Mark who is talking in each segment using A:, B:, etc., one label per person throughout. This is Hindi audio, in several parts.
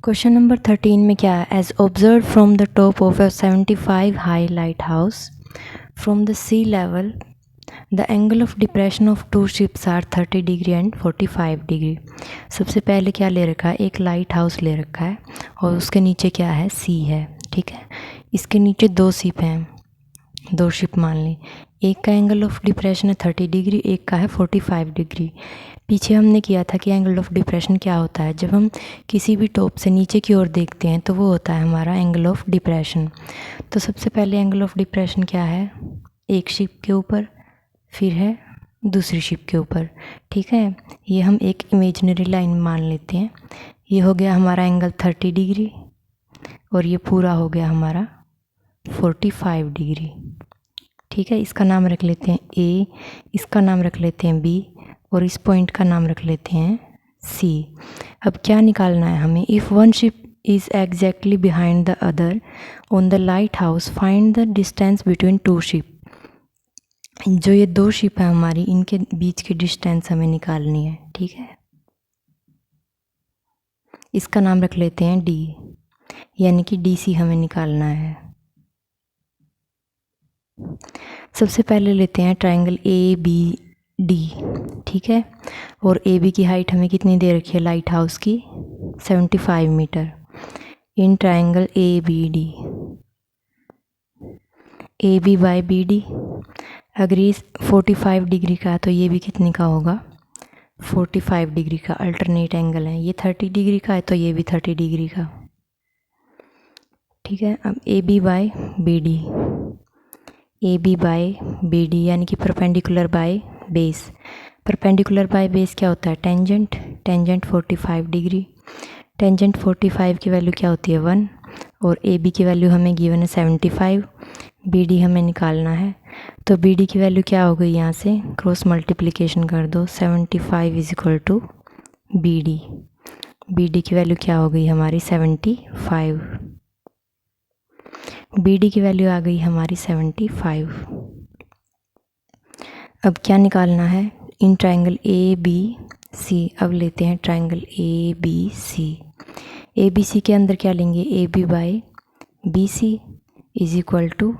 A: क्वेश्चन नंबर 13 में क्या है? As observe from the top of a 75 high lighthouse from the sea level the angle of depression of two ships are 30 degree and 45 degree. सबसे पहले क्या ले रखा है? एक लाइट हाउस ले रखा है और उसके नीचे क्या है? सी है। ठीक है, इसके नीचे दो शिप हैं, दो शिप मान ली। एक का एंगल ऑफ डिप्रेशन है 30 डिग्री, एक का है 45 डिग्री। पीछे हमने किया था कि एंगल ऑफ डिप्रेशन क्या होता है? जब हम किसी भी टॉप से नीचे की ओर देखते हैं तो वो होता है हमारा एंगल ऑफ डिप्रेशन। तो सबसे पहले एंगल ऑफ डिप्रेशन क्या है? एक शिप के ऊपर, फिर है दूसरी शिप के ऊपर। ठीक है, ये हम एक इमेजिनरी लाइन मान लेते हैं। ये हो गया हमारा एंगल 30 डिग्री और ये पूरा हो गया हमारा 45 डिग्री। ठीक है, इसका नाम रख लेते हैं ए, इसका नाम रख लेते हैं बी और इस पॉइंट का नाम रख लेते हैं सी। अब क्या निकालना है हमें? If one ship is exactly behind the other on the light house find the distance between two ship. जो ये दो शिप है हमारी, इनके बीच की डिस्टेंस हमें निकालनी है। ठीक है, इसका नाम रख लेते हैं डी, यानी कि डी सी हमें निकालना है। सबसे पहले लेते हैं ट्रायंगल ए बी डी। ठीक है, और ए बी की हाइट हमें कितनी दे रखी है लाइट हाउस की? 75 मीटर। In triangle A B D, A B by B D, अगर ये 45 डिग्री का है तो ये भी कितने का होगा? 45 डिग्री का। अल्टरनेट एंगल है, ये 30 डिग्री का है तो ये भी 30 डिग्री का। ठीक है, अब A B by B D, A B by B D यानी कि perpendicular by base. Perpendicular by base क्या होता है? टेंजेंट। Tangent 45 degree. टेंजेंट 45 की वैल्यू क्या होती है? 1। और ए बी की वैल्यू हमें गिवन है 75। बी डी हमें निकालना है, तो बी डी की वैल्यू क्या हो गई? यहाँ से क्रॉस मल्टीप्लिकेशन कर दो, 75 is equal to B D. B D की वैल्यू क्या हो गई हमारी? 75। बी डी की वैल्यू आ गई हमारी 75। अब क्या निकालना है? In triangle A B C. अब लेते हैं triangle A B C. A B C के अंदर क्या लेंगे? A B by B C is equal to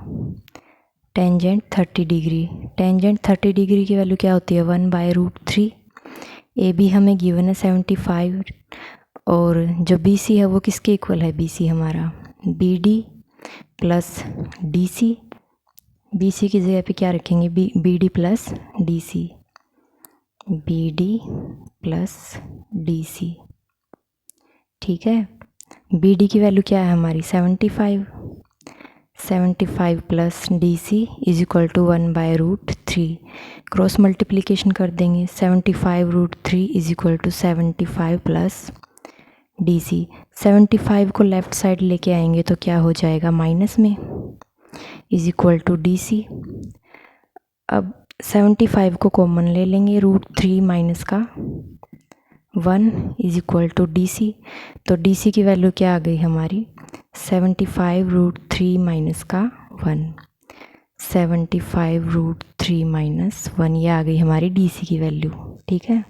A: tangent 30 degree. Tangent 30 degree की वैल्यू क्या होती है? 1/√3। ए बी हमें गिवन है 75 और जो बी सी है वो किसके इक्वल है? बी सी हमारा B D plus D C. B C की जगह पे क्या रखेंगे? B D plus D C, B D plus D C. ठीक है, बी डी की वैल्यू क्या है हमारी? 75। 75 plus D C is equal to 1/√3। Cross multiplication कर देंगे, 75√3 is equal to 75 plus D C. 75 को लेफ़्ट साइड लेके आएंगे तो क्या हो जाएगा? माइनस में, is equal to D C. अब 75 को कॉमन ले लेंगे, √3 माइनस का 1 is equal to D C. तो डी सी की वैल्यू क्या आ गई हमारी? 75√3 माइनस का 1। 75√3 माइनस 1, ये आ गई हमारी डी सी की वैल्यू। ठीक है,